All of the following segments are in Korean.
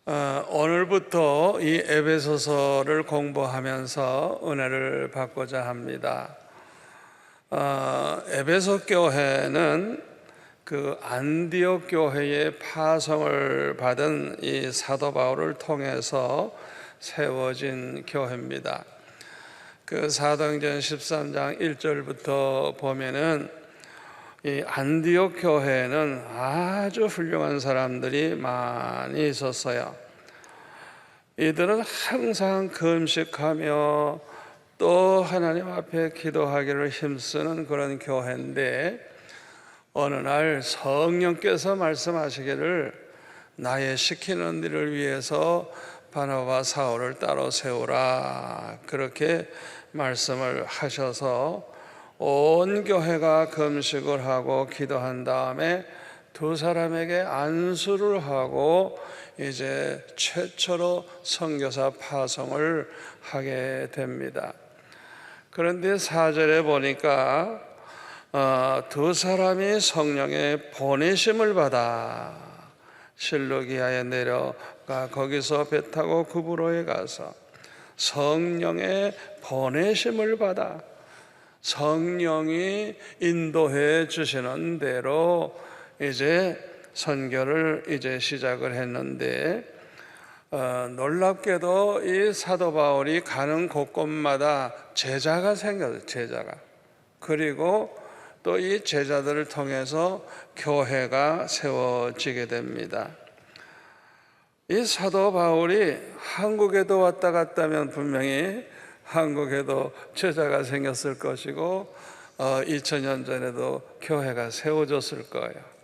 오늘부터 이 에베소서를 공부하면서 은혜를 받고자 합니다. 에베소 교회는 그 안디옥 교회의 파송을 받은 이 사도 바울을 통해서 세워진 교회입니다. 그 사도행전 13장 1절부터 보면은 이 안디옥 교회에는 아주 훌륭한 사람들이 많이 있었어요. 이들은 항상 금식하며 또 하나님 앞에 기도하기를 힘쓰는 그런 교회인데, 어느 날 성령께서 말씀하시기를 나의 시키는 일을 위해서 바나바와 사울을 따로 세우라, 그렇게 말씀을 하셔서 온 교회가 금식을 하고 기도한 다음에 두 사람에게 안수를 하고 이제 최초로 선교사 파송을 하게 됩니다. 그런데 4절에 보니까 두 사람이 성령의 보내심을 받아 실루기아에 내려가 거기서 배 타고 구브로에 가서 성령의 보내심을 받아 성령이 인도해 주시는 대로 이제 선교를 이제 시작을 했는데, 놀랍게도 이 사도 바울이 가는 곳곳마다 제자가 생겼어요. 제자가. 그리고 또 이 제자들을 통해서 교회가 세워지게 됩니다. 이 사도 바울이 한국에도 왔다 갔다 하면 분명히 한국에도 제자가 생겼을 것이고 2000년 전에도 교회가 세워졌을 거예요.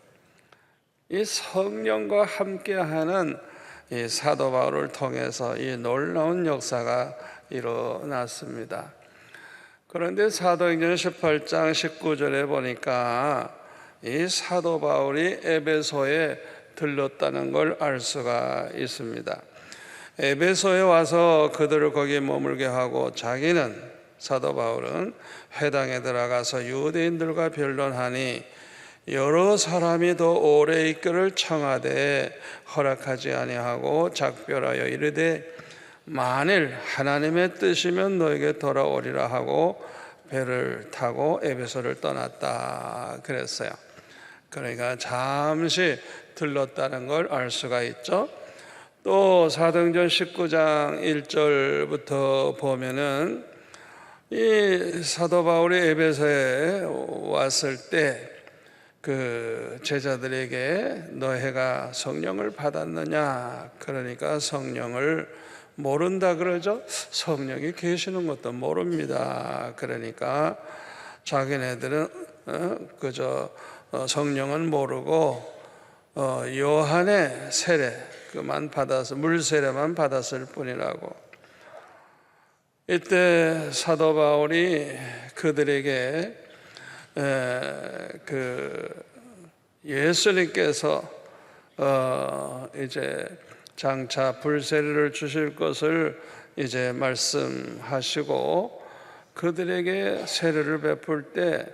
이 성령과 함께하는 이 사도 바울을 통해서 이 놀라운 역사가 일어났습니다. 그런데 사도행전 18장 19절에 보니까 이 사도 바울이 에베소에 들렀다는 걸 알 수가 있습니다. 에베소에 와서 그들을 거기에 머물게 하고 자기는, 사도 바울은 회당에 들어가서 유대인들과 변론하니 여러 사람이 더 오래 있기를 청하되 허락하지 아니하고 작별하여 이르되 만일 하나님의 뜻이면 너에게 돌아오리라 하고 배를 타고 에베소를 떠났다 그랬어요. 그러니까 잠시 들렀다는 걸 알 수가 있죠. 또 사도행전 19장 1절부터 보면은 이 사도 바울이 에베소에 왔을 때 그 제자들에게 너희가 성령을 받았느냐, 그러니까 성령을 모른다 그러죠. 성령이 계시는 것도 모릅니다. 그러니까 자기네들은 그저 성령은 모르고 요한의 세례 그만 받아서 물 세례만 받았을 뿐이라고. 이때 사도 바울이 그들에게 그 예수님께서 이제 장차 불세례를 주실 것을 이제 말씀하시고 그들에게 세례를 베풀 때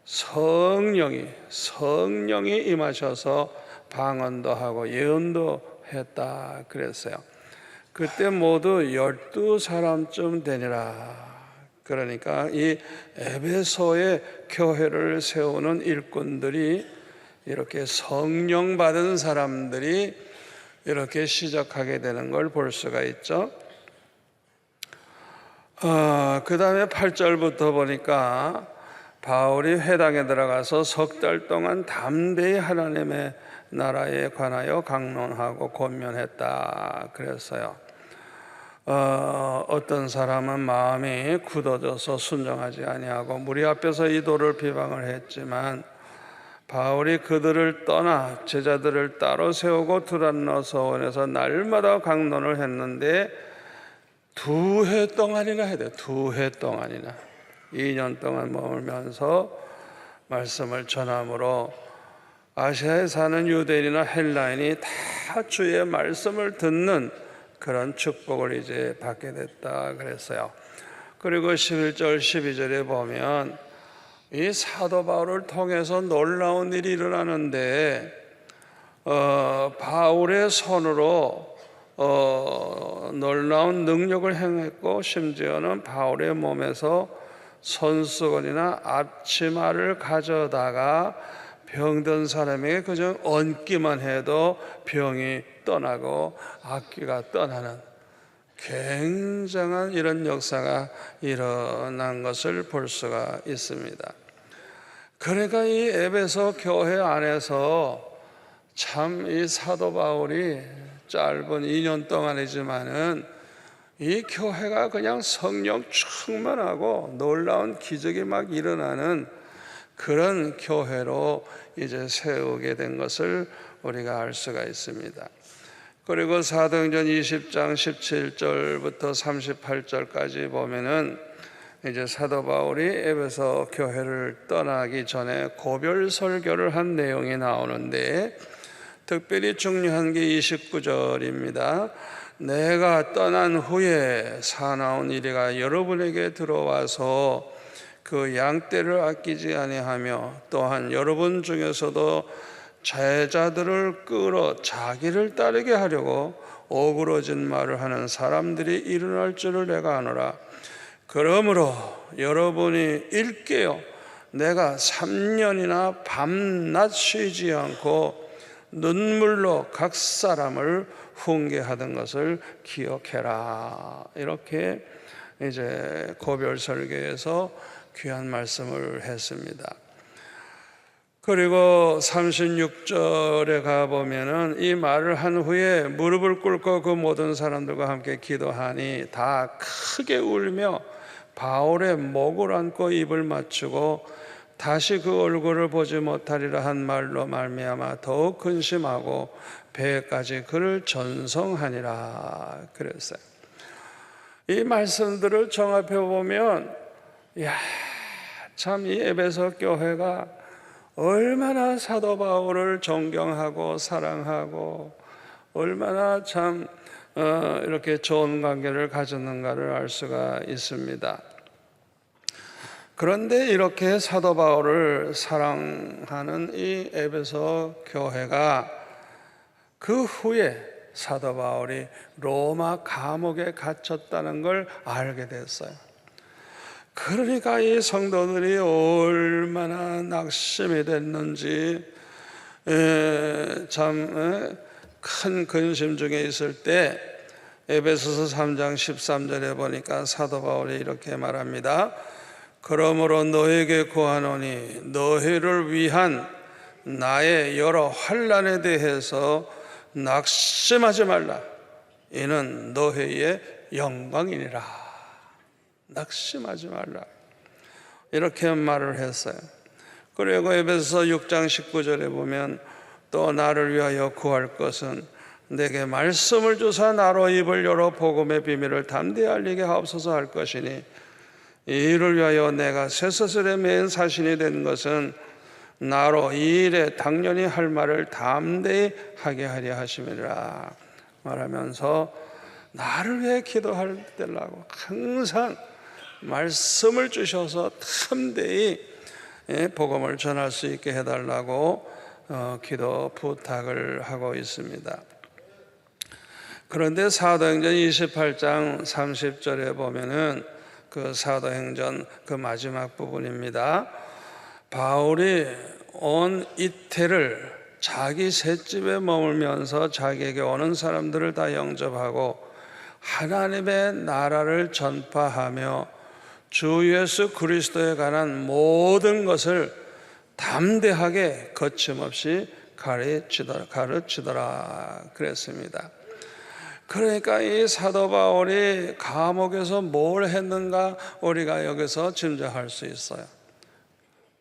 성령이 임하셔서 방언도 하고 예언도 했다 그랬어요. 그때 모두 12사람쯤 되니라. 그러니까 이 에베소의 교회를 세우는 일꾼들이 이렇게 성령 받은 사람들이 이렇게 시작하게 되는 걸 볼 수가 있죠. 그 다음에 8절부터 보니까 바울이 회당에 들어가서 석 달 동안 담대히 하나님의 나라에 관하여 강론하고 권면했다 그랬어요. 어떤 사람은 마음이 굳어져서 순종하지 아니하고 무리 앞에서 이도를 비방을 했지만 바울이 그들을 떠나 제자들을 따로 세우고 두란노 서원에서 날마다 강론을 했는데 2해 동안이나 해야 돼요. 2해 동안이나 2년 동안 머물면서 말씀을 전함으로 아시아에 사는 유대인이나 헬라인이 다 주의 말씀을 듣는 그런 축복을 이제 받게 됐다 그랬어요. 그리고 11절 12절에 보면 이 사도 바울을 통해서 놀라운 일이 일어나는데 바울의 손으로 놀라운 능력을 행했고, 심지어는 바울의 몸에서 손수건이나 앞치마를 가져다가 병든 사람에게 그저 얹기만 해도 병이 떠나고 악귀가 떠나는 굉장한 이런 역사가 일어난 것을 볼 수가 있습니다. 그러니까 이 에베소 교회 안에서 참 이 사도 바울이 짧은 2년 동안이지만은 이 교회가 그냥 성령 충만하고 놀라운 기적이 막 일어나는 그런 교회로 이제 세우게 된 것을 우리가 알 수가 있습니다. 그리고 사도행전 20장 17절부터 38절까지 보면은 이제 사도 바울이 에베소 교회를 떠나기 전에 고별 설교를 한 내용이 나오는데, 특별히 중요한 게 29절입니다. 내가 떠난 후에 사나운 이리가 여러분에게 들어와서 그 양떼를 아끼지 아니하며, 또한 여러분 중에서도 제자들을 끌어 자기를 따르게 하려고 오그러진 말을 하는 사람들이 일어날 줄을 내가 아노라. 그러므로 여러분이 일깨어 내가 3년이나 밤낮 쉬지 않고 눈물로 각 사람을 훈계하던 것을 기억해라. 이렇게 이제 고별 설교에서 귀한 말씀을 했습니다. 그리고 36절에 가보면은 이 말을 한 후에 무릎을 꿇고 그 모든 사람들과 함께 기도하니 다 크게 울며 바울의 목을 안고 입을 맞추고 다시 그 얼굴을 보지 못하리라 한 말로 말미암아 더욱 근심하고 배까지 그를 전송하니라 그랬어요. 이 말씀들을 종합해 보면 참 이 에베소 교회가 얼마나 사도 바울을 존경하고 사랑하고 얼마나 참 이렇게 좋은 관계를 가졌는가를 알 수가 있습니다. 그런데 이렇게 사도 바울을 사랑하는 이 에베소 교회가 그 후에 사도 바울이 로마 감옥에 gat혔다는 걸 알게 됐어요. 그러니까 이 성도들이 얼마나 낙심이 됐는지 참 큰 근심 중에 있을 때 에베소서 3장 13절에 보니까 사도 바울이 이렇게 말합니다. 그러므로 너에게 구하노니 너희를 위한 나의 여러 환난에 대해서 낙심하지 말라. 이는 너희의 영광이니라. 낙심하지 말라. 이렇게 말을 했어요. 그리고 에베소서 6장 19절에 보면 또 나를 위하여 구할 것은 내게 말씀을 주사 나로 입을 열어 복음의 비밀을 담대히 알리게 하옵소서 할 것이니 이 일을 위하여 내가 쇠사슬에 매인 사신이 된 것은 나로 이 일에 당연히 할 말을 담대히 하게 하려 하심이라 말하면서 나를 위해 기도할 때라고 항상 말씀을 주셔서 담대히 복음을 전할 수 있게 해달라고 기도 부탁을 하고 있습니다. 그런데 사도행전 28장 30절에 보면은 그 사도행전 그 마지막 부분입니다. 바울이 온 이태를 자기 셋집에 머물면서 자기에게 오는 사람들을 다 영접하고 하나님의 나라를 전파하며 주 예수 그리스도에 관한 모든 것을 담대하게 거침없이 가르치더라 그랬습니다. 그러니까 이 사도 바울이 감옥에서 뭘 했는가 우리가 여기서 짐작할 수 있어요.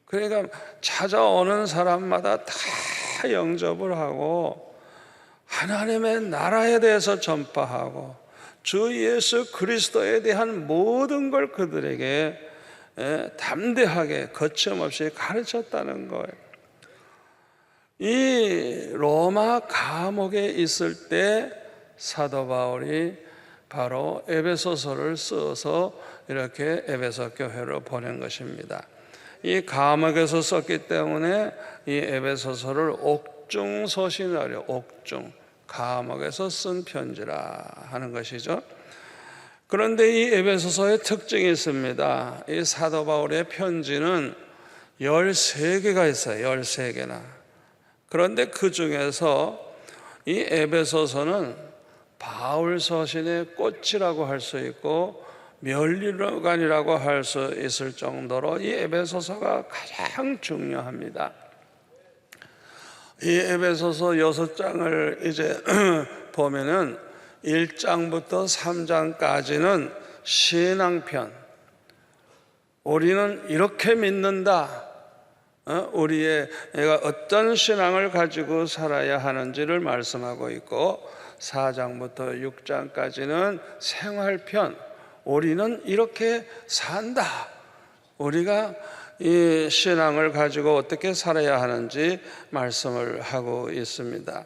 그러니까 찾아오는 사람마다 다 영접을 하고 하나님의 나라에 대해서 전파하고 주 예수 그리스도에 대한 모든 걸 그들에게 담대하게 거침없이 가르쳤다는 거예요. 이 로마 감옥에 있을 때 사도 바울이 바로 에베소서를 써서 이렇게 에베소 교회로 보낸 것입니다. 이 감옥에서 썼기 때문에 이 에베소서를 옥중서신이라고 해요. 옥중. 감옥에서 쓴 편지라 하는 것이죠. 그런데 이 에베소서의 특징이 있습니다. 이 사도 바울의 편지는 13개가 있어요. 13개나. 그런데 그 중에서 이 에베소서는 바울 서신의 꽃이라고 할 수 있고 멸류관이라고 할 수 있을 정도로 이 에베소서가 가장 중요합니다. 이 에베소서 6장을 이제 보면은 1장부터 3장까지는 신앙편, 우리는 이렇게 믿는다, 우리가 어떤 신앙을 가지고 살아야 하는지를 말씀하고 있고, 4장부터 6장까지는 생활편, 우리는 이렇게 산다, 우리가 이 신앙을 가지고 어떻게 살아야 하는지 말씀을 하고 있습니다.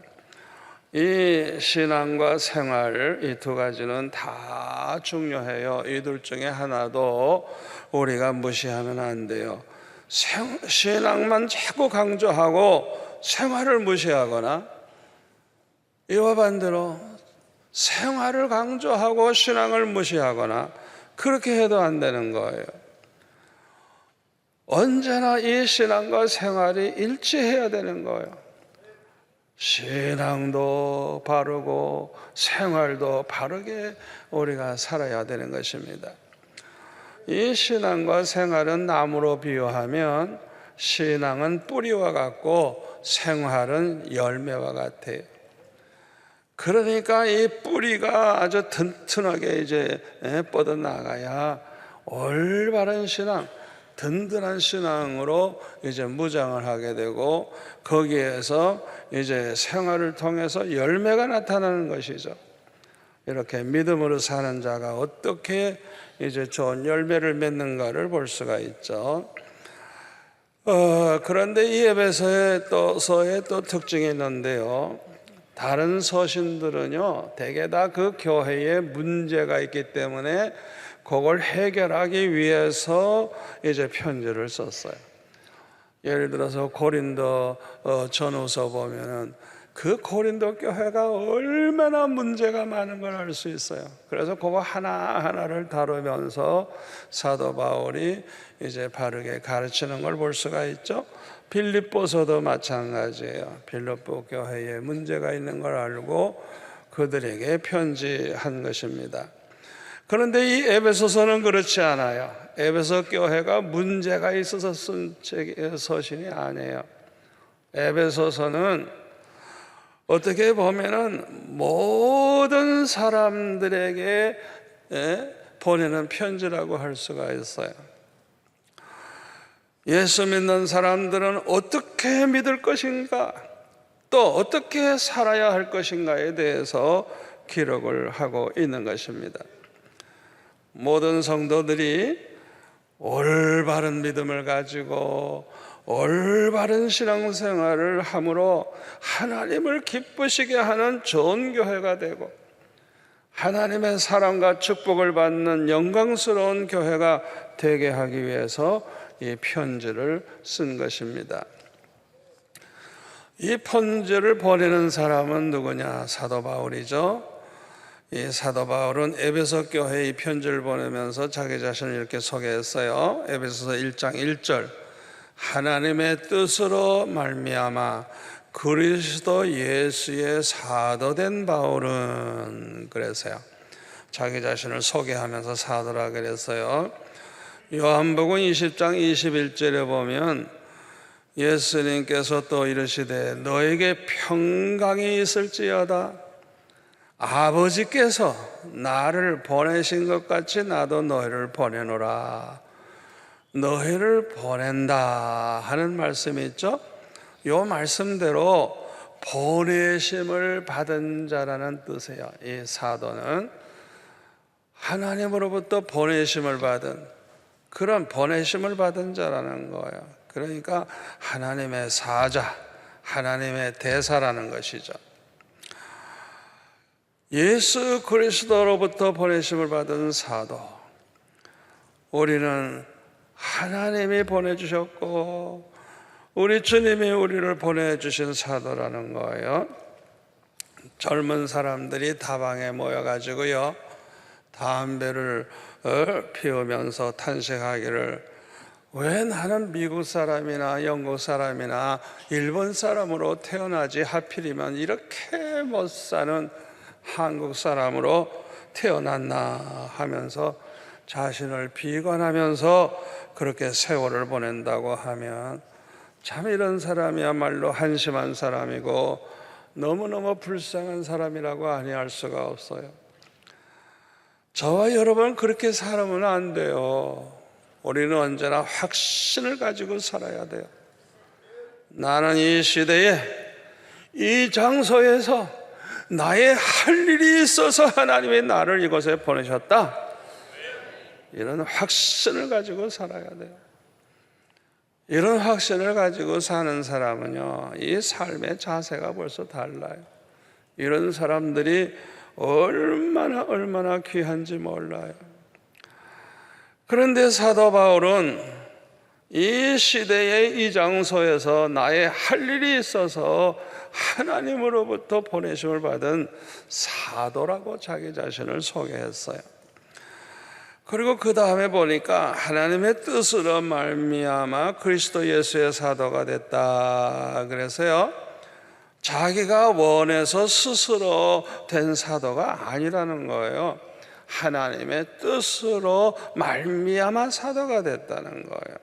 이 신앙과 생활, 이 두 가지는 다 중요해요. 이 둘 중에 하나도 우리가 무시하면 안 돼요. 신앙만 자꾸 강조하고 생활을 무시하거나, 이와 반대로 생활을 강조하고 신앙을 무시하거나, 그렇게 해도 안 되는 거예요. 언제나 이 신앙과 생활이 일치해야 되는 거예요. 신앙도 바르고 생활도 바르게 우리가 살아야 되는 것입니다. 이 신앙과 생활은 나무로 비유하면 신앙은 뿌리와 같고 생활은 열매와 같아요. 그러니까 이 뿌리가 아주 튼튼하게 이제 뻗어나가야 올바른 신앙, 든든한 신앙으로 이제 무장을 하게 되고, 거기에서 이제 생활을 통해서 열매가 나타나는 것이죠. 이렇게 믿음으로 사는 자가 어떻게 이제 좋은 열매를 맺는가를 볼 수가 있죠. 그런데 이 에베소서의 또 특징이 있는데요. 다른 서신들은요, 대개 다 그 교회에 문제가 있기 때문에 그걸 해결하기 위해서 이제 편지를 썼어요. 예를 들어서 고린도 전후서 보면은 그 고린도 교회가 얼마나 문제가 많은 걸 알 수 있어요. 그래서 그거 하나하나를 다루면서 사도 바울이 이제 바르게 가르치는 걸 볼 수가 있죠. 빌립보서도 마찬가지예요. 빌립보 교회에 문제가 있는 걸 알고 그들에게 편지한 것입니다. 그런데 이 에베소서는 그렇지 않아요. 에베소 교회가 문제가 있어서 쓴 서신이 아니에요. 에베소서는 어떻게 보면은 모든 사람들에게 보내는 편지라고 할 수가 있어요. 예수 믿는 사람들은 어떻게 믿을 것인가, 또 어떻게 살아야 할 것인가에 대해서 기록을 하고 있는 것입니다. 모든 성도들이 올바른 믿음을 가지고 올바른 신앙생활을 함으로 하나님을 기쁘시게 하는 좋은 교회가 되고, 하나님의 사랑과 축복을 받는 영광스러운 교회가 되게 하기 위해서 이 편지를 쓴 것입니다. 이 편지를 보내는 사람은 누구냐? 사도 바울이죠. 이 사도 바울은 에베소 교회에 이 편지를 보내면서 자기 자신을 이렇게 소개했어요. 에베소서 1장 1절, 하나님의 뜻으로 말미암아 그리스도 예수의 사도된 바울은, 그래서요, 자기 자신을 소개하면서 사도라 그랬어요. 요한복음 20장 21절에 보면 예수님께서 또 이르시되 너에게 평강이 있을지어다, 아버지께서 나를 보내신 것 같이 나도 너희를 보내노라. 너희를 보낸다 하는 말씀이 있죠. 이 말씀대로 보내심을 받은 자라는 뜻이에요. 이 사도는 하나님으로부터 보내심을 받은, 그런 보내심을 받은 자라는 거예요. 그러니까 하나님의 사자, 하나님의 대사라는 것이죠. 예수 그리스도로부터 보내심을 받은 사도, 우리는 하나님이 보내주셨고 우리 주님이 우리를 보내주신 사도라는 거예요. 젊은 사람들이 다방에 모여가지고요, 담배를 피우면서 탄식하기를, 왜 나는 미국 사람이나 영국 사람이나 일본 사람으로 태어나지, 하필이면 이렇게 못 사는 한국 사람으로 태어났나 하면서 자신을 비관하면서 그렇게 세월을 보낸다고 하면, 참 이런 사람이야말로 한심한 사람이고 너무너무 불쌍한 사람이라고 아니할 수가 없어요. 저와 여러분 그렇게 살면 안 돼요. 우리는 언제나 확신을 가지고 살아야 돼요. 나는 이 시대에 이 장소에서 나의 할 일이 있어서 하나님이 나를 이곳에 보내셨다, 이런 확신을 가지고 살아야 돼요. 이런 확신을 가지고 사는 사람은요, 이 삶의 자세가 벌써 달라요. 이런 사람들이 얼마나 귀한지 몰라요. 그런데 사도 바울은 이 시대의 이 장소에서 나의 할 일이 있어서 하나님으로부터 보내심을 받은 사도라고 자기 자신을 소개했어요. 그리고 그 다음에 보니까 하나님의 뜻으로 말미암아 그리스도 예수의 사도가 됐다 그래서요, 자기가 원해서 스스로 된 사도가 아니라는 거예요. 하나님의 뜻으로 말미암아 사도가 됐다는 거예요.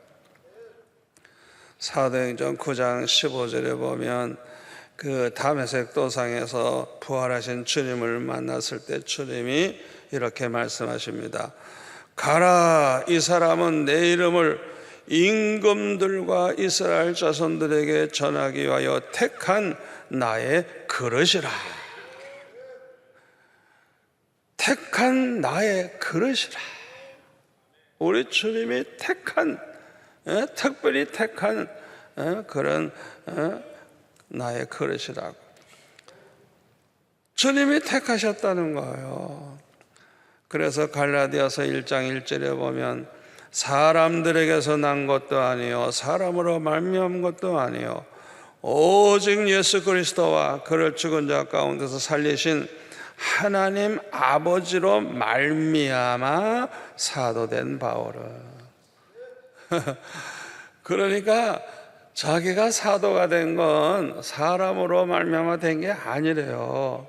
사도행전 9장 15절에 보면 그 다메섹 도상에서 부활하신 주님을 만났을 때 주님이 이렇게 말씀하십니다. 가라, 이 사람은 내 이름을 임금들과 이스라엘 자손들에게 전하기 위하여 택한 나의 그릇이라. 택한 나의 그릇이라. 우리 주님이 택한, 특별히 택한 그런 나의 그릇이라고. 주님이 택하셨다는 거예요. 그래서 갈라디아서 1장 1절에 보면 사람들에게서 난 것도 아니요 사람으로 말미암은 것도 아니요 오직 예수 그리스도와 그를 죽은 자 가운데서 살리신 하나님 아버지로 말미암아 사도된 바울은. 그러니까 자기가 사도가 된 건 사람으로 말미암아 된 게 아니래요.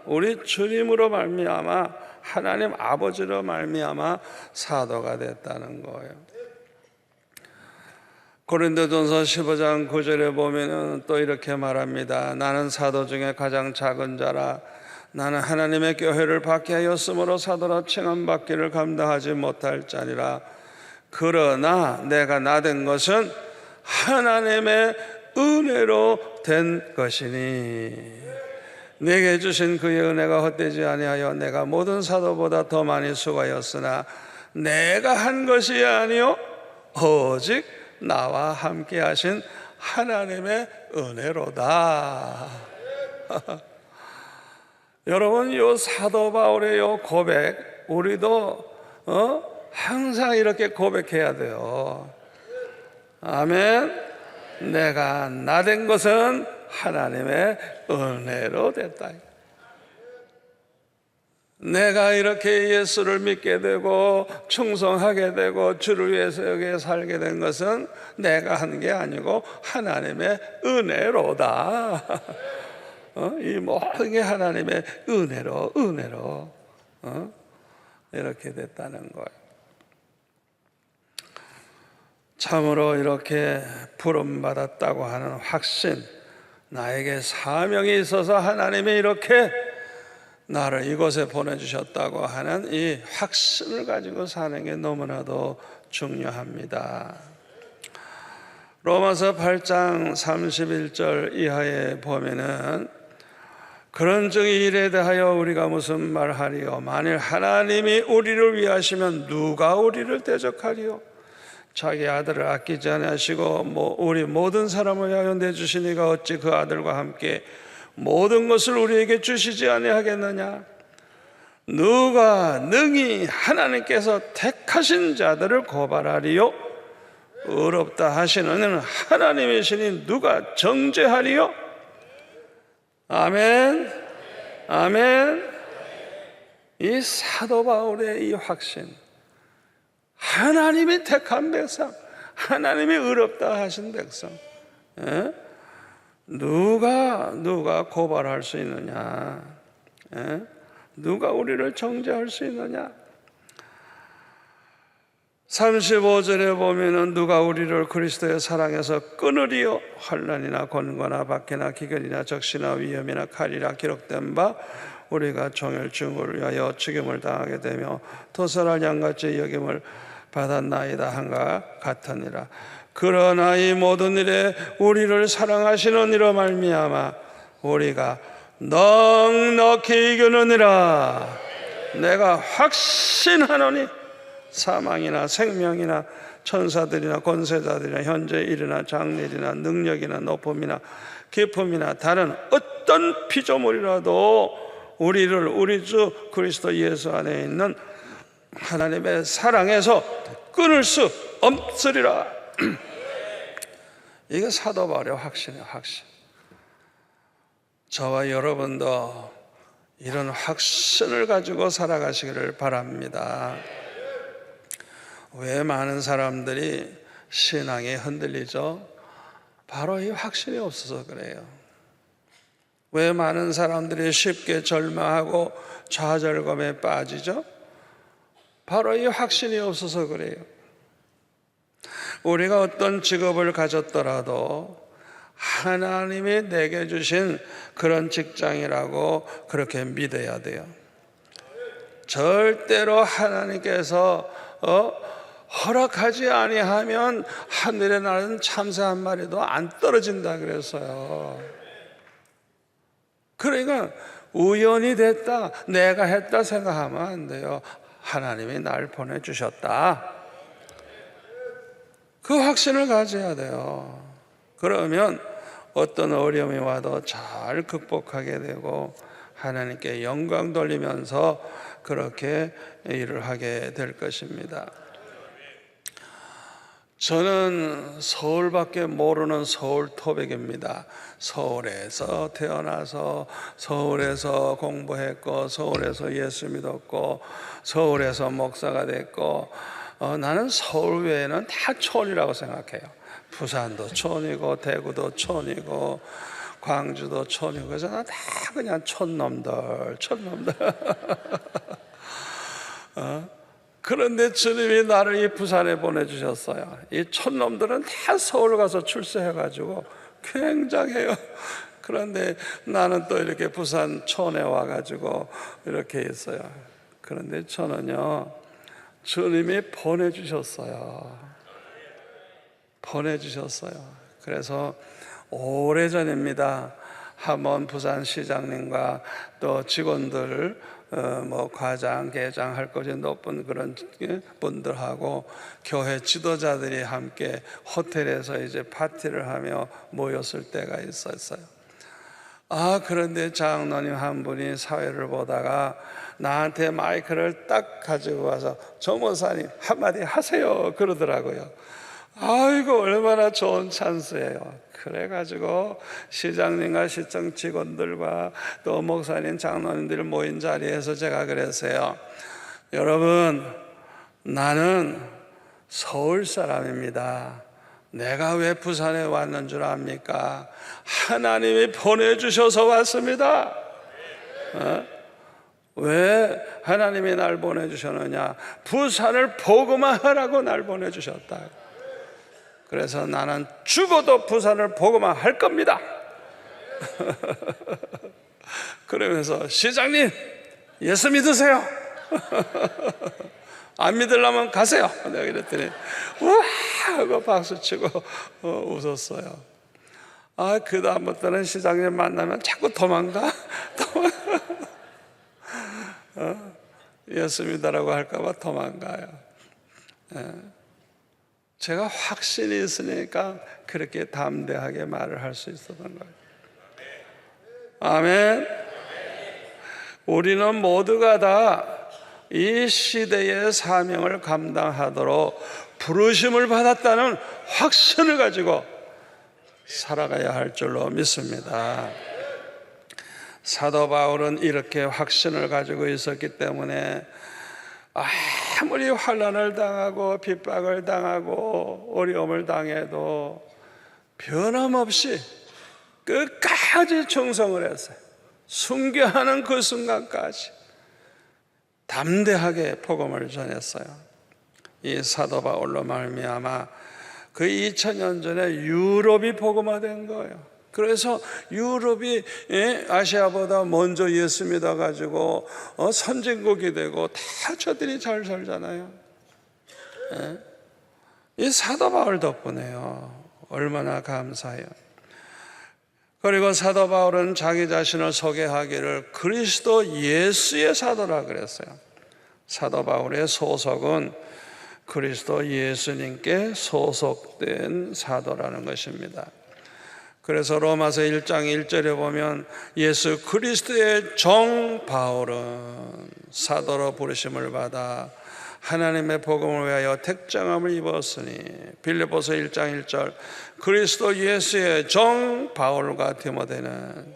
우리 주님으로 말미암아, 하나님 아버지로 말미암아 사도가 됐다는 거예요. 고린도전서 15장 9절에 보면은 또 이렇게 말합니다. 나는 사도 중에 가장 작은 자라. 나는 하나님의 교회를 받게 하였으므로 사도라 칭함받기를 감당하지 못할 자니라. 그러나 내가 나된 것은 하나님의 은혜로 된 것이니 내게 주신 그의 은혜가 헛되지 아니하여 내가 모든 사도보다 더 많이 수고하였으나 내가 한 것이 아니요 오직 나와 함께 하신 하나님의 은혜로다. 여러분, 이 사도 바울의 이 고백, 우리도 항상 이렇게 고백해야 돼요. 아멘. 내가 나된 것은 하나님의 은혜로 됐다. 내가 이렇게 예수를 믿게 되고 충성하게 되고 주를 위해서 여기에 살게 된 것은 내가 한 게 아니고 하나님의 은혜로다. 이 모든 게 하나님의 은혜로 이렇게 됐다는 거예요. 참으로 이렇게 부름받았다고 하는 확신, 나에게 사명이 있어서 하나님이 이렇게 나를 이곳에 보내주셨다고 하는 이 확신을 가지고 사는 게 너무나도 중요합니다. 로마서 8장 31절 이하에 보면은 그런즉 이 일에 대하여 우리가 무슨 말하리요? 만일 하나님이 우리를 위하시면 누가 우리를 대적하리요? 자기 아들을 아끼지 아니하시고 우리 모든 사람을 위하여 내주시니가 어찌 그 아들과 함께 모든 것을 우리에게 주시지 아니하겠느냐? 누가 능히 하나님께서 택하신 자들을 고발하리요? 의롭다 하시는 하나님이시니 누가 정죄하리요? 아멘. 아멘. 이 사도 바울의 이 확신, 하나님이 택한 백성, 하나님이 의롭다 하신 백성, 누가 고발할 수 있느냐? 누가 우리를 정죄할 수 있느냐? 35절에 보면은 누가 우리를 그리스도의 사랑에서 끊으리요? 환난이나 권고나 박해나 기근이나 적시나 위험이나 칼이라 기록된 바 우리가 종일 증오를 위하여 죽임을 당하게 되며 도살할 양같이 여김을 받았나이다 한가 같으니라. 그러나 이 모든 일에 우리를 사랑하시는 이로 말미암아 우리가 넉넉히 이기느니라. 내가 확신하노니 사망이나 생명이나 천사들이나 권세자들이나 현재 일이나 장래일이나 능력이나 높음이나 깊음이나 다른 어떤 피조물이라도 우리를 우리 주 그리스도 예수 안에 있는 하나님의 사랑에서 끊을 수 없으리라. 이게 사도 바울의 확신이에요. 확신. 저와 여러분도 이런 확신을 가지고 살아가시기를 바랍니다. 왜 많은 사람들이 신앙이 흔들리죠? 바로 이 확신이 없어서 그래요. 왜 많은 사람들이 쉽게 절망하고 좌절감에 빠지죠? 바로 이 확신이 없어서 그래요. 우리가 어떤 직업을 가졌더라도 하나님이 내게 주신 그런 직장이라고 그렇게 믿어야 돼요. 절대로 하나님께서 허락하지 아니하면 하늘에 나는 참새 한 마리도 안 떨어진다 그랬어요. 그러니까 우연이 됐다, 내가 했다 생각하면 안 돼요. 하나님이 날 보내주셨다, 그 확신을 가져야 돼요. 그러면 어떤 어려움이 와도 잘 극복하게 되고 하나님께 영광 돌리면서 그렇게 일을 하게 될 것입니다. 저는 서울밖에 모르는 서울 토백입니다. 서울에서 태어나서 서울에서 공부했고 서울에서 예수 믿었고 서울에서 목사가 됐고 나는 서울 외에는 다 촌이라고 생각해요. 부산도 촌이고 대구도 촌이고 광주도 촌이고 그래서 다 그냥 촌놈들. 그런데 주님이 나를 이 부산에 보내주셨어요. 이 촌놈들은 다 서울 가서 출세해가지고 굉장해요. 그런데 나는 또 이렇게 부산 촌에 와가지고 이렇게 있어요. 그런데 저는요, 주님이 보내주셨어요. 그래서 오래전입니다. 한번 부산시장님과 또 직원들 과장, 계장 할 것이 높은 그런 분들하고 교회 지도자들이 함께 호텔에서 이제 파티를 하며 모였을 때가 있었어요. 그런데 장로님 한 분이 사회를 보다가 나한테 마이크를 딱 가지고 와서 조 목사님 한마디 하세요 그러더라고요. 아이고 얼마나 좋은 찬스예요. 그래가지고 시장님과 시청 직원들과 또 목사님, 장로님들 모인 자리에서 제가 그랬어요. 여러분, 나는 서울 사람입니다. 내가 왜 부산에 왔는 줄 압니까? 하나님이 보내주셔서 왔습니다. 왜 하나님이 날 보내주셨느냐? 부산을 복음화하라고 날 보내주셨다. 그래서 나는 죽어도 부산을 복음화 할 겁니다. 그러면서 시장님 예수 믿으세요. 안 믿으려면 가세요. 내가 이랬더니 우와 하고 박수치고 웃었어요. 그 다음부터는 시장님 만나면 자꾸 도망가. 예수 믿으라고 할까봐 도망가요. 제가 확신이 있으니까 그렇게 담대하게 말을 할 수 있었던 거예요. 아멘. 우리는 모두가 다 이 시대의 사명을 감당하도록 부르심을 받았다는 확신을 가지고 살아가야 할 줄로 믿습니다. 사도 바울은 이렇게 확신을 가지고 있었기 때문에 아무리 환난을 당하고 핍박을 당하고 어려움을 당해도 변함없이 끝까지 충성을 했어요. 순교하는 그 순간까지 담대하게 복음을 전했어요. 이 사도 바울로 말미암아 그 2000년 전에 유럽이 복음화된 거예요. 그래서 유럽이 아시아보다 먼저 예수 믿어가지고 선진국이 되고 다 저들이 잘 살잖아요. 이 사도 바울 덕분에요. 얼마나 감사해요. 그리고 사도 바울은 자기 자신을 소개하기를 그리스도 예수의 사도라 그랬어요. 사도 바울의 소속은 그리스도 예수님께 소속된 사도라는 것입니다. 그래서 로마서 1장 1절에 보면 예수 그리스도의 종 바울은 사도로 부르심을 받아 하나님의 복음을 위하여 택정함을 입었으니, 빌립보서 1장 1절 그리스도 예수의 종 바울과 디모데는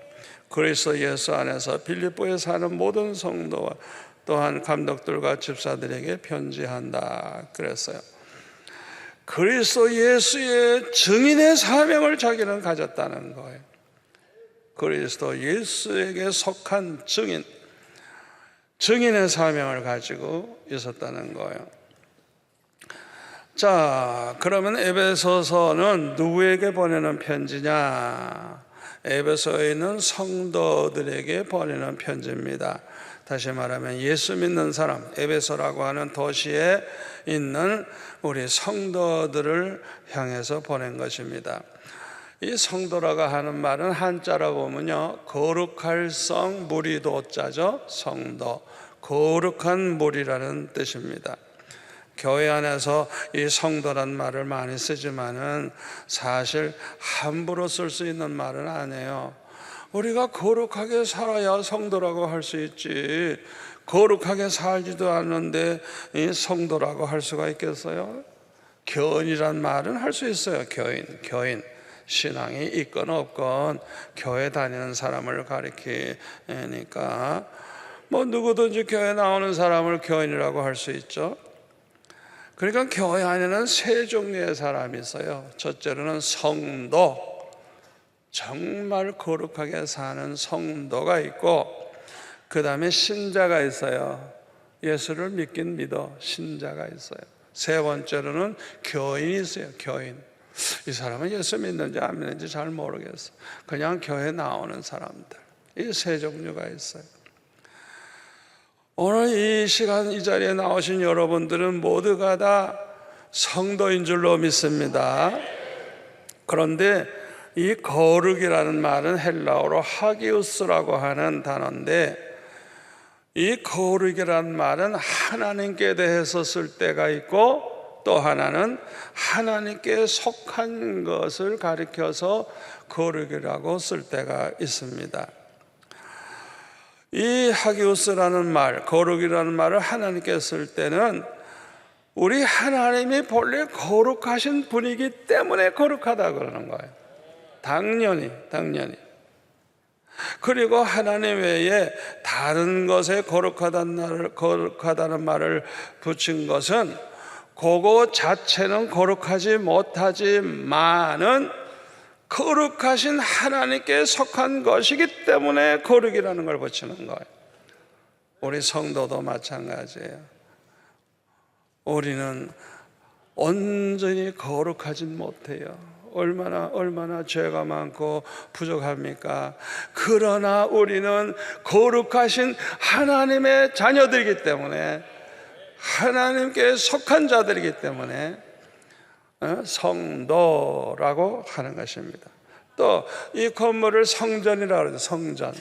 그리스도 예수 안에서 빌립보에 사는 모든 성도와 또한 감독들과 집사들에게 편지한다 그랬어요. 그리스도 예수의 증인의 사명을 자기는 가졌다는 거예요. 그리스도 예수에게 속한 증인의 사명을 가지고 있었다는 거예요. 자, 그러면 에베소서는 누구에게 보내는 편지냐? 에베소에 있는 성도들에게 보내는 편지입니다. 다시 말하면 예수 믿는 사람, 에베소라고 하는 도시에 있는 우리 성도들을 향해서 보낸 것입니다. 이 성도라고 하는 말은 한자로 보면요, 거룩할 성 무리도자죠. 성도, 거룩한 무리라는 뜻입니다. 교회 안에서 이 성도란 말을 많이 쓰지만은 사실 함부로 쓸 수 있는 말은 아니에요. 우리가 거룩하게 살아야 성도라고 할 수 있지, 거룩하게 살지도 않는데 이 성도라고 할 수가 있겠어요? 교인이란 말은 할 수 있어요. 교인. 신앙이 있건 없건 교회 다니는 사람을 가리키니까 뭐 누구든지 교회 나오는 사람을 교인이라고 할 수 있죠. 그러니까 교회 안에는 세 종류의 사람이 있어요. 첫째로는 성도, 정말 거룩하게 사는 성도가 있고, 그 다음에 신자가 있어요. 예수를 믿긴 믿어 신자가 있어요. 세 번째로는 교인이 있어요. 교인. 이 사람은 예수 믿는지 안 믿는지 잘 모르겠어. 그냥 교회 나오는 사람들. 이 세 종류가 있어요. 오늘 이 시간 이 자리에 나오신 여러분들은 모두가 다 성도인 줄로 믿습니다. 그런데 이 거룩이라는 말은 헬라어로 하기우스라고 하는 단어인데, 이 거룩이라는 말은 하나님께 대해서 쓸 때가 있고, 또 하나는 하나님께 속한 것을 가리켜서 거룩이라고 쓸 때가 있습니다. 이 하기우스라는 말, 거룩이라는 말을 하나님께 쓸 때는 우리 하나님이 본래 거룩하신 분이기 때문에 거룩하다 그러는 거예요. 당연히. 그리고 하나님 외에 다른 것에 거룩하다는 말을 붙인 것은 그거 자체는 거룩하지 못하지만은 거룩하신 하나님께 속한 것이기 때문에 거룩이라는 걸 붙이는 거예요. 우리 성도도 마찬가지예요. 우리는 온전히 거룩하진 못해요. 얼마나 죄가 많고 부족합니까? 그러나 우리는 거룩하신 하나님의 자녀들이기 때문에, 하나님께 속한 자들이기 때문에 성도라고 하는 것입니다. 또 이 건물을 성전이라고 해요. 성전.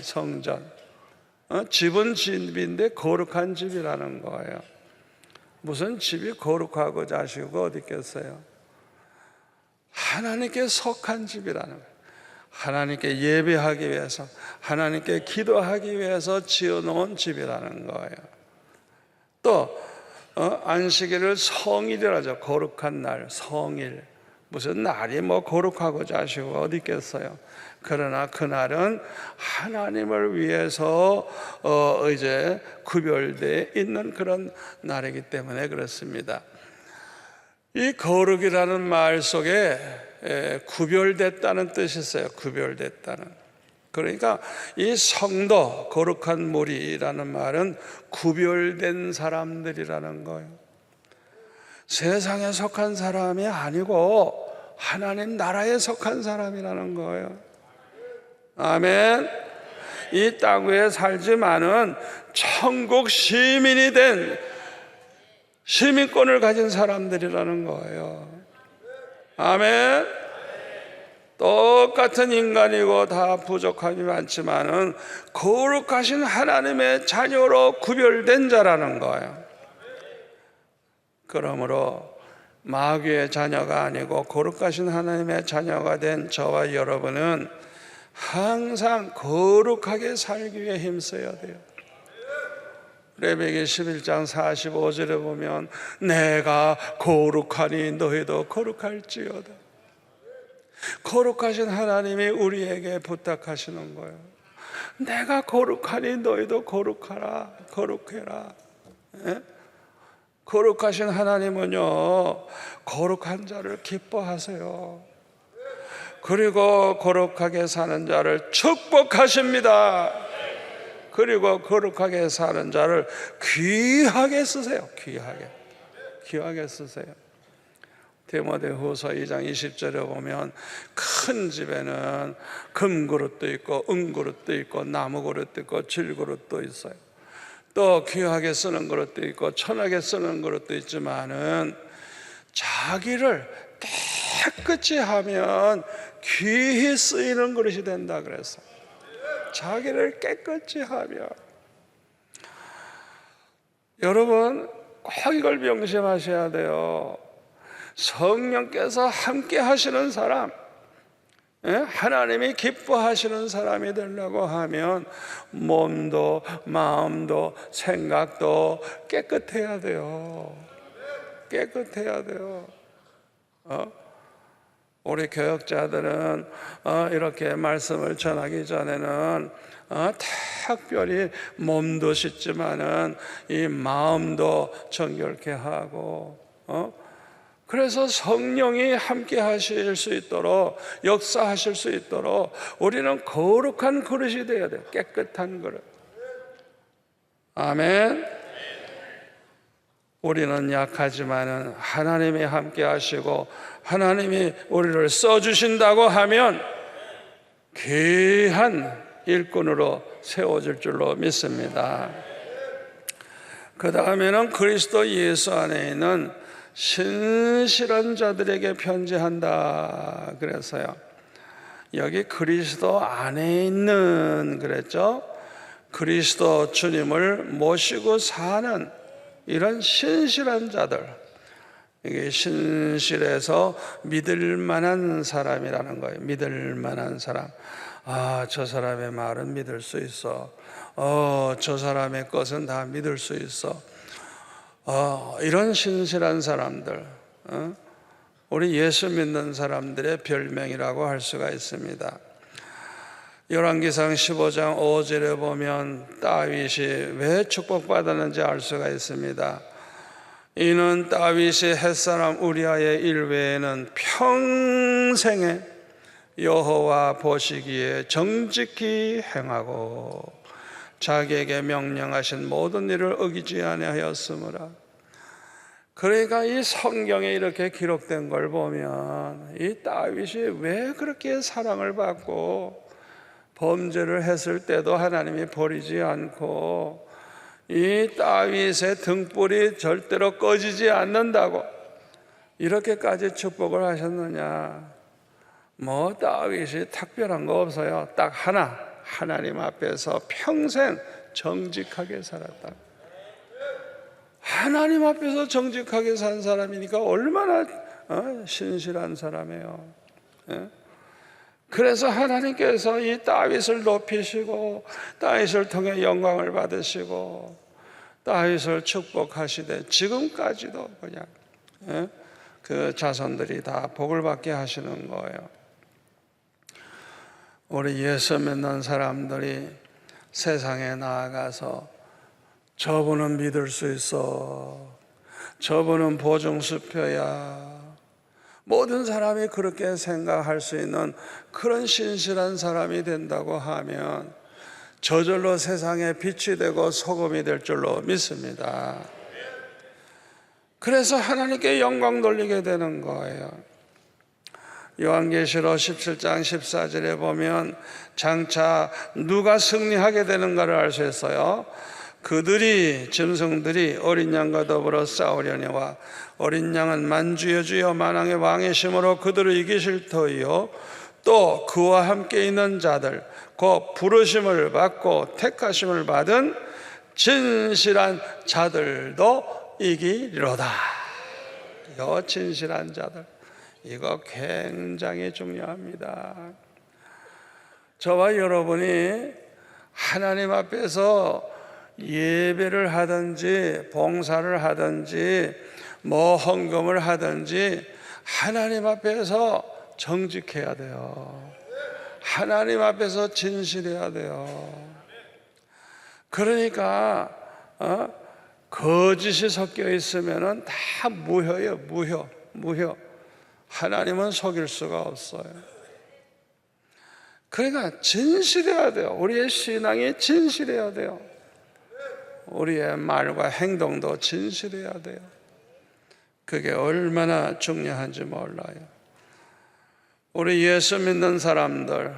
집은 집인데 거룩한 집이라는 거예요. 무슨 집이 거룩하고 자시고 어디 있겠어요? 하나님께 속한 집이라는 거예요. 하나님께 예배하기 위해서, 하나님께 기도하기 위해서 지어놓은 집이라는 거예요. 또 안식일을 성일이라죠. 거룩한 날, 성일. 무슨 날이 뭐 거룩하고 자시고 어디 있겠어요. 그러나 그날은 하나님을 위해서 이제 구별되어 있는 그런 날이기 때문에 그렇습니다. 이 거룩이라는 말 속에 구별됐다는 뜻이 있어요. 구별됐다는. 그러니까 이 성도, 거룩한 무리라는 말은 구별된 사람들이라는 거예요. 세상에 속한 사람이 아니고 하나님 나라에 속한 사람이라는 거예요. 아멘. 이 땅 위에 살지만은 천국 시민이 된 시민권을 가진 사람들이라는 거예요. 아멘. 똑같은 인간이고 다 부족함이 많지만은 거룩하신 하나님의 자녀로 구별된 자라는 거예요. 그러므로 마귀의 자녀가 아니고 거룩하신 하나님의 자녀가 된 저와 여러분은 항상 거룩하게 살기 위해 힘써야 돼요. 레위기 11장 45절에 보면 내가 거룩하니 너희도 거룩할지어다. 거룩하신 하나님이 우리에게 부탁하시는 거예요. 내가 거룩하니 너희도 거룩하라, 거룩해라. 예? 거룩하신 하나님은요, 거룩한 자를 기뻐하세요. 그리고 거룩하게 사는 자를 축복하십니다. 그리고 거룩하게 사는 자를 귀하게 쓰세요. 귀하게 쓰세요. 디모데후서 2장 20절에 보면 큰 집에는 금그릇도 있고 은그릇도 있고 나무그릇도 있고 질그릇도 있어요. 또 귀하게 쓰는 그릇도 있고 천하게 쓰는 그릇도 있지만은 자기를 깨끗이 하면 귀히 쓰이는 그릇이 된다 그랬어요. 자기를 깨끗이 하면. 여러분 꼭 이걸 명심하셔야 돼요. 성령께서 함께 하시는 사람, 하나님이 기뻐하시는 사람이 되려고 하면 몸도 마음도 생각도 깨끗해야 돼요. 깨끗해야 돼요. 우리 교역자들은 이렇게 말씀을 전하기 전에는 특별히 몸도 씻지만은 이 마음도 정결케 하고 그래서 성령이 함께 하실 수 있도록 역사하실 수 있도록 우리는 거룩한 그릇이 되어야 돼요. 깨끗한 그릇. 아멘. 우리는 약하지만은 하나님이 함께 하시고 하나님이 우리를 써주신다고 하면 귀한 일꾼으로 세워질 줄로 믿습니다. 그 다음에는 그리스도 예수 안에 있는 신실한 자들에게 편지한다 그랬어요. 여기 그리스도 안에 있는 그랬죠. 그리스도 주님을 모시고 사는 이런 신실한 자들, 이게 신실해서 믿을 만한 사람이라는 거예요. 믿을 만한 사람. 저 사람의 말은 믿을 수 있어. 저 사람의 것은 다 믿을 수 있어. 이런 신실한 사람들, 우리 예수 믿는 사람들의 별명이라고 할 수가 있습니다. 열왕기상 15장 5절에 보면 다윗이 왜 축복받았는지 알 수가 있습니다. 이는 다윗이 햇사람 우리아의 일 외에는 평생에 여호와 보시기에 정직히 행하고 자기에게 명령하신 모든 일을 어기지 아니하였으므라. 그러니까 이 성경에 이렇게 기록된 걸 보면 이 다윗이 왜 그렇게 사랑을 받고 범죄를 했을 때도 하나님이 버리지 않고 이 다윗의 등불이 절대로 꺼지지 않는다고 이렇게까지 축복을 하셨느냐. 다윗이 특별한 거 없어요. 딱 하나, 하나님 앞에서 평생 정직하게 살았다. 하나님 앞에서 정직하게 산 사람이니까 얼마나 신실한 사람이에요. 그래서 하나님께서 이 다윗을 높이시고 다윗을 통해 영광을 받으시고 다윗을 축복하시되 지금까지도 그냥 그 자손들이 다 복을 받게 하시는 거예요. 우리 예수 믿는 사람들이 세상에 나아가서 저분은 믿을 수 있어, 저분은 보증수표야, 모든 사람이 그렇게 생각할 수 있는 그런 신실한 사람이 된다고 하면 저절로 세상에 빛이 되고 소금이 될 줄로 믿습니다. 그래서 하나님께 영광 돌리게 되는 거예요. 요한계시록 17장 14절에 보면 장차 누가 승리하게 되는가를 알 수 있어요. 그들이, 짐승들이 어린 양과 더불어 싸우려니와 어린 양은 만주여 주여 만왕의 왕이심으로 그들을 이기실 터이요 또 그와 함께 있는 자들 곧 부르심을 받고 택하심을 받은 진실한 자들도 이기리로다. 요 진실한 자들, 이거 굉장히 중요합니다. 저와 여러분이 하나님 앞에서 예배를 하든지 봉사를 하든지 뭐 헌금을 하든지 하나님 앞에서 정직해야 돼요. 하나님 앞에서 진실해야 돼요. 그러니까 거짓이 섞여 있으면은 다 무효예요. 무효. 하나님은 속일 수가 없어요. 그러니까 진실해야 돼요. 우리의 신앙이 진실해야 돼요. 우리의 말과 행동도 진실해야 돼요. 그게 얼마나 중요한지 몰라요. 우리 예수 믿는 사람들,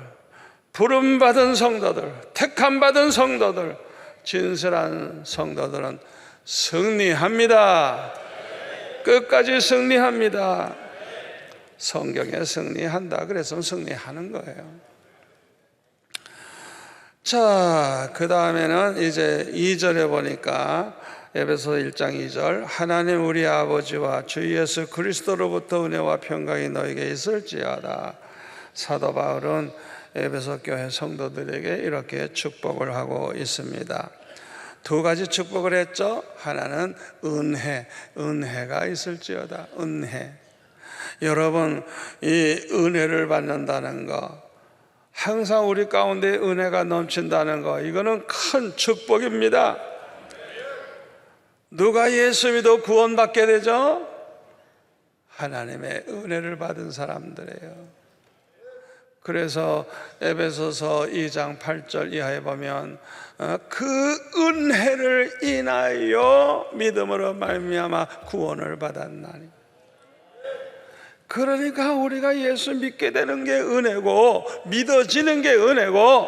부름받은 성도들, 택함받은 성도들, 진실한 성도들은 승리합니다. 끝까지 승리합니다. 성경에 승리한다 그래서 승리하는 거예요. 자, 그 다음에는 이제 2절에 보니까 에베소 1장 2절 하나님 우리 아버지와 주 예수 그리스도로부터 은혜와 평강이 너에게 있을지어다. 사도 바울은 에베소 교회 성도들에게 이렇게 축복을 하고 있습니다. 두 가지 축복을 했죠. 하나는 은혜가 있을지어다. 은혜. 여러분, 이 은혜를 받는다는 거, 항상 우리 가운데 은혜가 넘친다는 거, 이거는 큰 축복입니다. 누가 예수 믿어 구원받게 되죠? 하나님의 은혜를 받은 사람들이에요. 그래서 에베소서 2장 8절 이하에 보면 그 은혜를 인하여 믿음으로 말미암아 구원을 받았나니. 그러니까 우리가 예수 믿게 되는 게 은혜고 믿어지는 게 은혜고,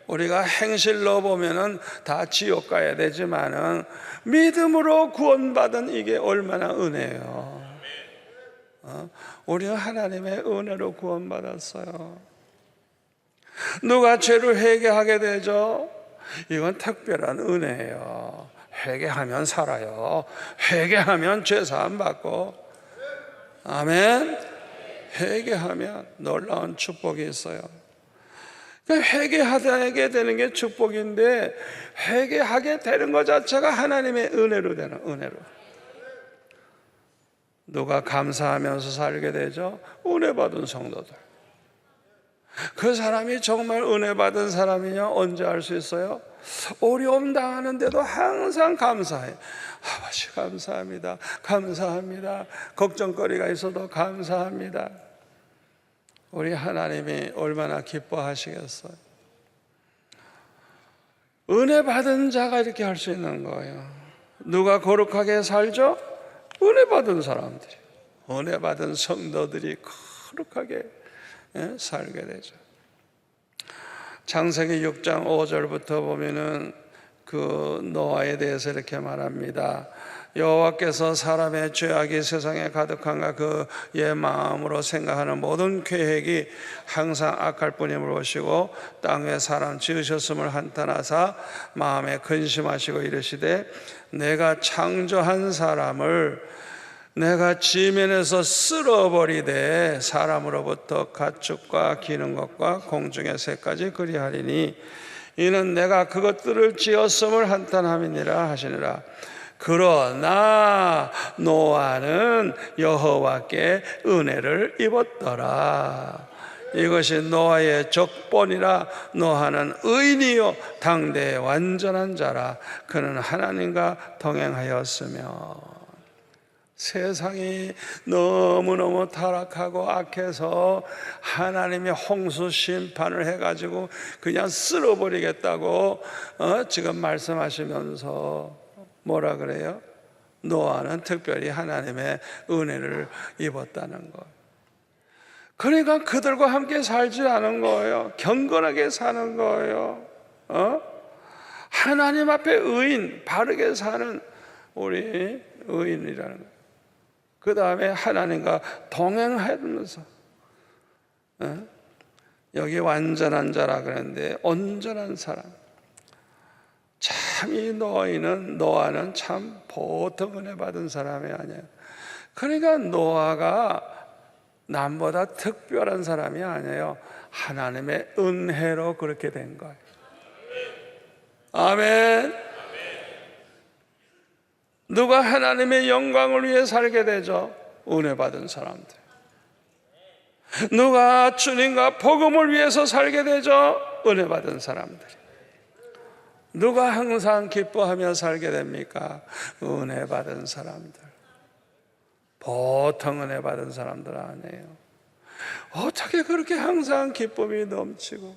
우리가 행실로 보면은 다 지옥 가야 되지만은 믿음으로 구원받은 이게 얼마나 은혜예요. 우리는 하나님의 은혜로 구원받았어요. 누가 죄를 회개하게 되죠? 이건 특별한 은혜예요. 회개하면 살아요. 회개하면 죄사함 받고. 아멘. 회개하면 놀라운 축복이 있어요. 회개하게 되는 게 축복인데, 회개하게 되는 것 자체가 하나님의 은혜로 되는 은혜로. 누가 감사하면서 살게 되죠? 은혜 받은 성도들. 그 사람이 정말 은혜 받은 사람이냐 언제 알 수 있어요? 어려움 당하는데도 항상 감사해. 아버지 감사합니다. 감사합니다. 걱정거리가 있어도 감사합니다. 우리 하나님이 얼마나 기뻐하시겠어요? 은혜 받은 자가 이렇게 할 수 있는 거예요. 누가 거룩하게 살죠? 은혜 받은 사람들이, 은혜 받은 성도들이 거룩하게 살게 되죠. 창세기 6장 5절부터 보면은 그 노아에 대해서 이렇게 말합니다. 여호와께서 사람의 죄악이 세상에 가득한가 그의 마음으로 생각하는 모든 계획이 항상 악할 뿐임을 보시고 땅 위에 사람 지으셨음을 한탄하사 마음에 근심하시고 이르시되 내가 창조한 사람을 내가 지면에서 쓸어버리되 사람으로부터 가축과 기는 것과 공중의 새까지 그리하리니 이는 내가 그것들을 지었음을 한탄함이니라 하시니라. 그러나 노아는 여호와께 은혜를 입었더라. 이것이 노아의 적본이라. 노아는 의인이요 당대의 완전한 자라. 그는 하나님과 동행하였으며. 세상이 너무너무 타락하고 악해서 하나님이 홍수 심판을 해가지고 그냥 쓸어버리겠다고 지금 말씀하시면서 뭐라 그래요? 노아는 특별히 하나님의 은혜를 입었다는 것. 그러니까 그들과 함께 살지 않은 거예요. 경건하게 사는 거예요. 하나님 앞에 의인, 바르게 사는 우리 의인이라는 거예요. 그 다음에 하나님과 동행하면서, 여기 완전한 자라 그랬는데 온전한 사람. 참 이 노아는 참 보통 은혜 받은 사람이 아니에요. 그러니까 노아가 남보다 특별한 사람이 아니에요. 하나님의 은혜로 그렇게 된 거예요. 아멘. 누가 하나님의 영광을 위해 살게 되죠? 은혜 받은 사람들. 누가 주님과 복음을 위해서 살게 되죠? 은혜 받은 사람들. 누가 항상 기뻐하며 살게 됩니까? 은혜 받은 사람들. 보통 은혜 받은 사람들 아니에요. 어떻게 그렇게 항상 기쁨이 넘치고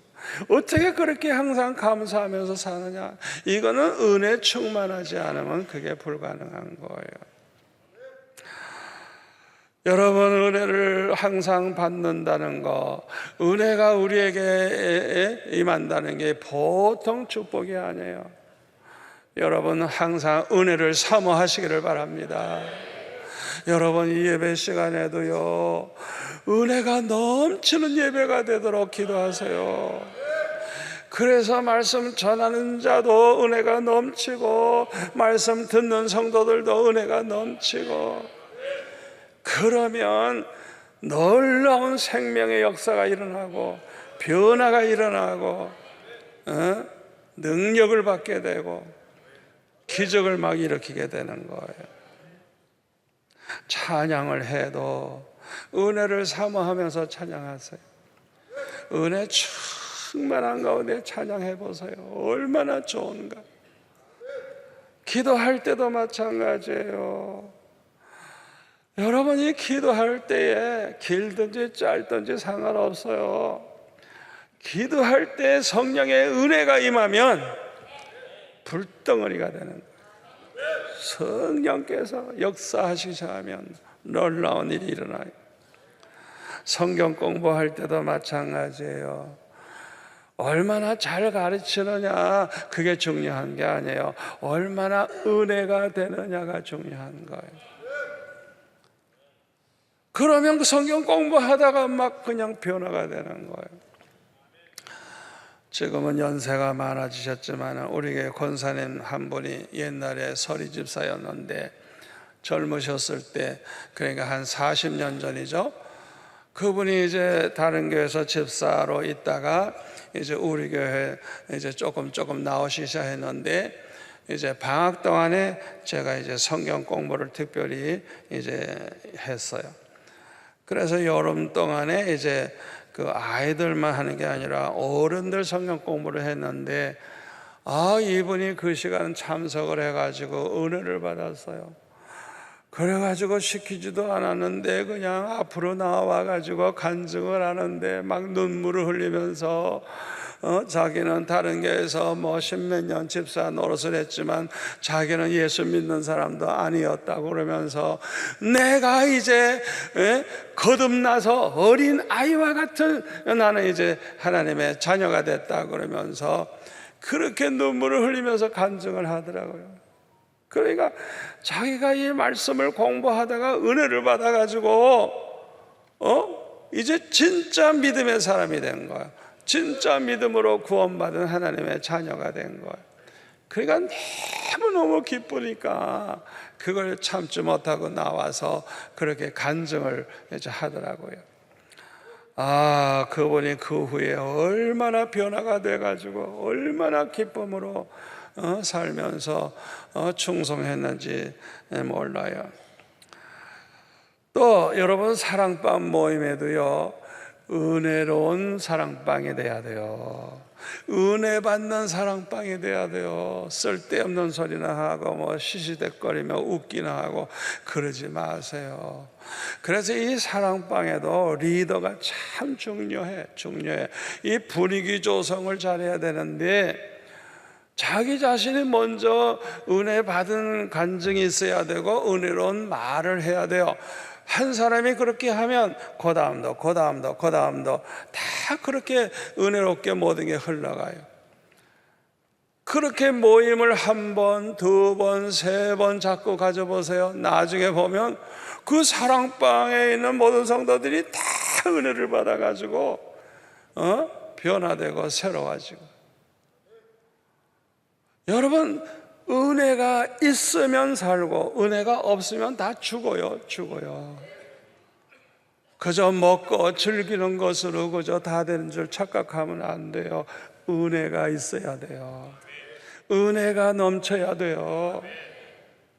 어떻게 그렇게 항상 감사하면서 사느냐? 이거는 은혜 충만하지 않으면 그게 불가능한 거예요. 여러분, 은혜를 항상 받는다는 거, 은혜가 우리에게 임한다는 게 보통 축복이 아니에요. 여러분, 항상 은혜를 사모하시기를 바랍니다. 여러분, 이 예배 시간에도요, 은혜가 넘치는 예배가 되도록 기도하세요. 그래서 말씀 전하는 자도 은혜가 넘치고 말씀 듣는 성도들도 은혜가 넘치고, 그러면 놀라운 생명의 역사가 일어나고 변화가 일어나고 능력을 받게 되고 기적을 막 일으키게 되는 거예요. 찬양을 해도 은혜를 사모하면서 찬양하세요. 은혜 충만한 가운데 찬양해 보세요. 얼마나 좋은가. 기도할 때도 마찬가지예요. 여러분이 기도할 때에 길든지 짧든지 상관없어요. 기도할 때 성령의 은혜가 임하면 불덩어리가 되는 거예요. 성령께서 역사하시자면 놀라운 일이 일어나요. 성경 공부할 때도 마찬가지예요. 얼마나 잘 가르치느냐, 그게 중요한 게 아니에요. 얼마나 은혜가 되느냐가 중요한 거예요. 그러면 그 성경 공부하다가 막 그냥 변화가 되는 거예요. 지금은 연세가 많아지셨지만 우리 교회 권사님 한 분이 옛날에 서리 집사였는데 젊으셨을 때, 그러니까 한 40년 전이죠. 그분이 이제 다른 교회에서 집사로 있다가 이제 우리 교회 이제 조금 나오시기 시작했는데, 이제 방학 동안에 제가 이제 성경 공부를 특별히 이제 했어요. 그래서 여름 동안에 이제 그 아이들만 하는 게 아니라 어른들 성경 공부를 했는데, 이분이 그 시간 참석을 해가지고 은혜를 받았어요. 그래가지고 시키지도 않았는데 그냥 앞으로 나와가지고 간증을 하는데 막 눈물을 흘리면서 자기는 다른 교회에서 뭐 십몇 년 집사 노릇을 했지만 자기는 예수 믿는 사람도 아니었다고 그러면서 내가 이제 거듭나서 어린 아이와 같은 나는 이제 하나님의 자녀가 됐다 그러면서 그렇게 눈물을 흘리면서 간증을 하더라고요. 그러니까 자기가 이 말씀을 공부하다가 은혜를 받아가지고 이제 진짜 믿음의 사람이 된 거야. 진짜 믿음으로 구원받은 하나님의 자녀가 된 거예요. 그러니까 너무너무 기쁘니까 그걸 참지 못하고 나와서 그렇게 간증을 이제 하더라고요. 그분이 그 후에 얼마나 변화가 돼가지고 얼마나 기쁨으로 살면서 충성했는지 몰라요. 또 여러분 사랑방 모임에도요, 은혜로운 사랑방이 돼야 돼요. 은혜 받는 사랑방이 돼야 돼요. 쓸데없는 소리나 하고 시시대거리며 웃기나 하고 그러지 마세요. 그래서 이 사랑방에도 리더가 참 중요해. 이 분위기 조성을 잘해야 되는데, 자기 자신이 먼저 은혜 받은 간증이 있어야 되고 은혜로운 말을 해야 돼요. 한 사람이 그렇게 하면 그 다음도 다 그렇게 은혜롭게 모든 게 흘러가요. 그렇게 모임을 한 번, 두 번, 세 번 자꾸 가져보세요. 나중에 보면 그 사랑방에 있는 모든 성도들이 다 은혜를 받아가지고 변화되고 새로워지고. 여러분, 은혜가 있으면 살고 은혜가 없으면 다 죽어요. 그저 먹고 즐기는 것으로 그저 다 되는 줄 착각하면 안 돼요. 은혜가 있어야 돼요. 은혜가 넘쳐야 돼요.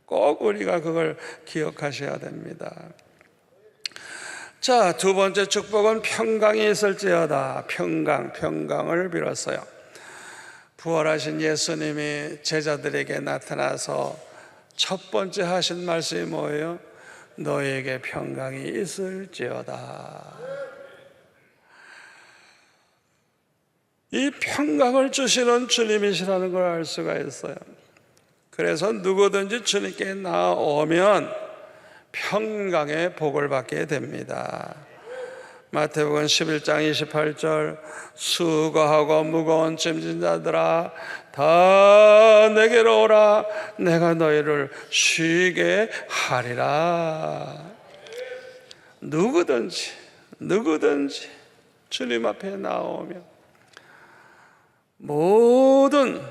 꼭 우리가 그걸 기억하셔야 됩니다. 자, 두 번째 축복은 평강이 있을지어다. 평강을 빌었어요. 부활하신 예수님이 제자들에게 나타나서 첫 번째 하신 말씀이 뭐예요? 너에게 평강이 있을지어다. 이 평강을 주시는 주님이시라는 걸 알 수가 있어요. 그래서 누구든지 주님께 나오면 평강의 복을 받게 됩니다. 마태복음 11장 28절, 수고하고 무거운 짐진 자들아 다 내게로 오라. 내가 너희를 쉬게 하리라. 누구든지 주님 앞에 나오면 모든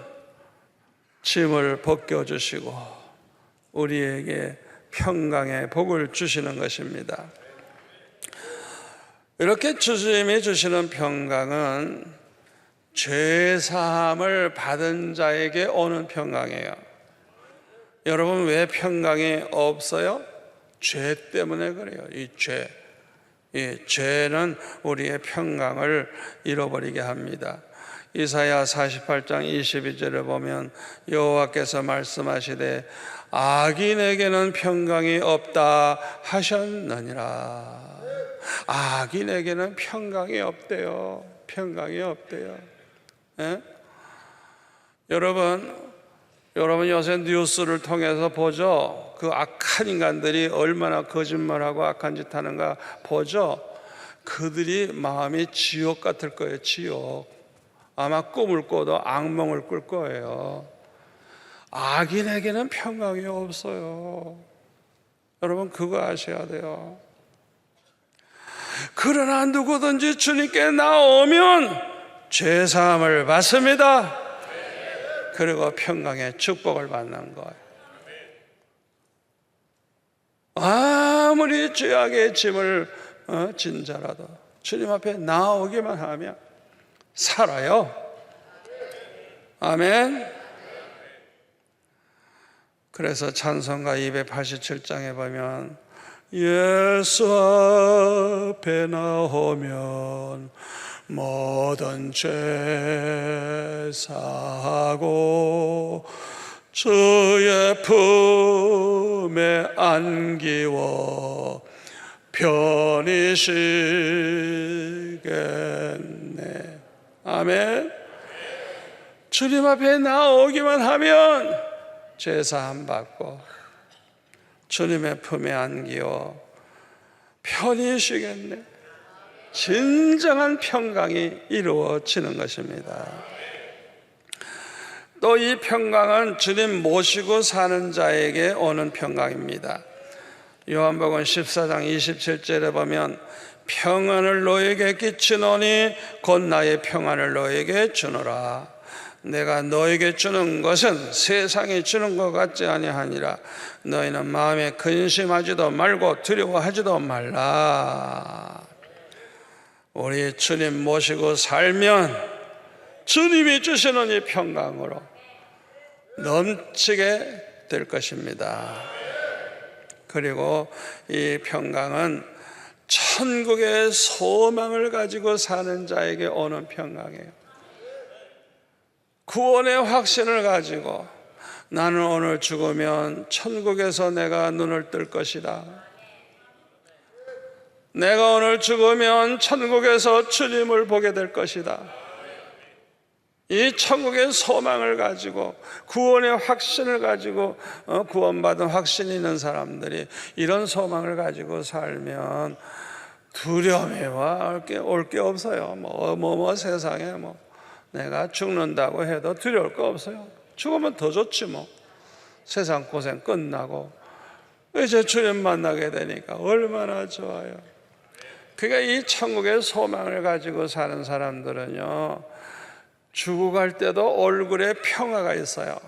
짐을 벗겨주시고 우리에게 평강의 복을 주시는 것입니다. 이렇게 주님이 주시는 평강은 죄사함을 받은 자에게 오는 평강이에요. 여러분, 왜 평강이 없어요? 죄 때문에 그래요. 이 죄는 우리의 평강을 잃어버리게 합니다. 이사야 48장 22절에 보면 여호와께서 말씀하시되 악인에게는 평강이 없다 하셨느니라. 악인에게는 평강이 없대요. 예? 여러분 요새 뉴스를 통해서 보죠. 그 악한 인간들이 얼마나 거짓말하고 악한 짓 하는가 보죠. 그들이 마음이 지옥 같을 거예요. 지옥. 아마 꿈을 꿔도 악몽을 꿀 거예요. 악인에게는 평강이 없어요. 여러분, 그거 아셔야 돼요. 그러나 누구든지 주님께 나오면 죄사함을 받습니다. 그리고 평강의 축복을 받는 거예요. 아무리 죄악의 짐을 진 자라도 주님 앞에 나오기만 하면 살아요. 아멘. 그래서 찬송가 287장에 보면 예수 앞에 나오면 모든 죄 사하고 주의 품에 안기워 편히 쉬겠네. 아멘. 주님 앞에 나오기만 하면 죄사함 받고 주님의 품에 안기어 편히 쉬겠네. 진정한 평강이 이루어지는 것입니다. 또 이 평강은 주님 모시고 사는 자에게 오는 평강입니다. 요한복음 14장 27절에 보면 평안을 너에게 끼치노니 곧 나의 평안을 너에게 주노라. 내가 너에게 주는 것은 세상이 주는 것 같지 아니하니라. 너희는 마음에 근심하지도 말고 두려워하지도 말라. 우리 주님 모시고 살면 주님이 주시는 이 평강으로 넘치게 될 것입니다. 그리고 이 평강은 천국의 소망을 가지고 사는 자에게 오는 평강이에요. 구원의 확신을 가지고 나는 오늘 죽으면 천국에서 내가 눈을 뜰 것이다. 내가 오늘 죽으면 천국에서 주님을 보게 될 것이다. 이 천국의 소망을 가지고 구원의 확신을 가지고 구원받은 확신이 있는 사람들이 이런 소망을 가지고 살면 두려움이 올 게 없어요. 세상에 내가 죽는다고 해도 두려울 거 없어요. 죽으면 더 좋지 뭐. 세상 고생 끝나고 이제 주님 만나게 되니까 얼마나 좋아요. 그러니까 이 천국의 소망을 가지고 사는 사람들은요, 죽어갈 때도 얼굴에 평화가 있어요.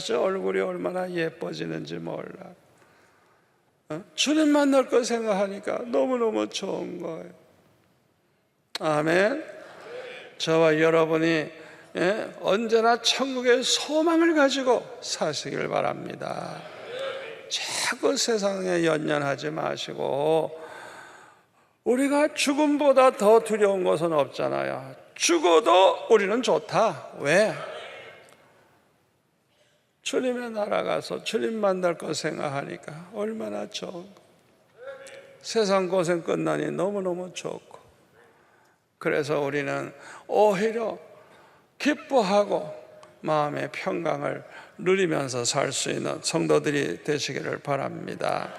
저 얼굴이 얼마나 예뻐지는지 몰라. 주님 만날 거 생각하니까 너무너무 좋은 거예요. 아멘. 저와 여러분이 언제나 천국의 소망을 가지고 사시길 바랍니다. 자꾸 세상에 연연하지 마시고, 우리가 죽음보다 더 두려운 것은 없잖아요. 죽어도 우리는 좋다. 왜? 주님의 나라 가서 주님 만날 거 생각하니까 얼마나 좋은 거. 세상 고생 끝나니 너무너무 좋고. 그래서 우리는 오히려 기뻐하고 마음의 평강을 누리면서 살 수 있는 성도들이 되시기를 바랍니다.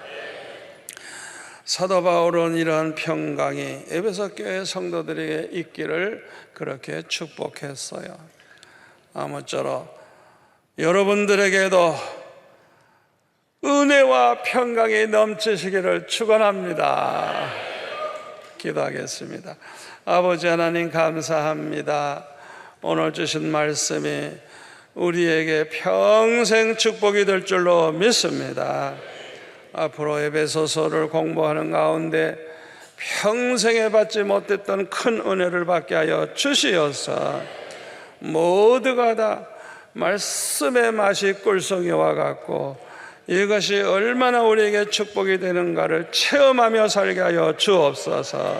사도 바울은 이러한 평강이 에베소 교회 성도들에게 있기를 그렇게 축복했어요. 아무쪼록 여러분들에게도 은혜와 평강이 넘치시기를 축원합니다. 기도하겠습니다. 아버지 하나님 감사합니다. 오늘 주신 말씀이 우리에게 평생 축복이 될 줄로 믿습니다. 앞으로 에베소서를 공부하는 가운데 평생에 받지 못했던 큰 은혜를 받게 하여 주시어서 모두가 다 말씀의 맛이 꿀송이와 같고 이것이 얼마나 우리에게 축복이 되는가를 체험하며 살게 하여 주옵소서.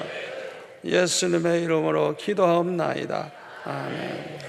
예수님의 이름으로 기도하옵나이다. 아멘.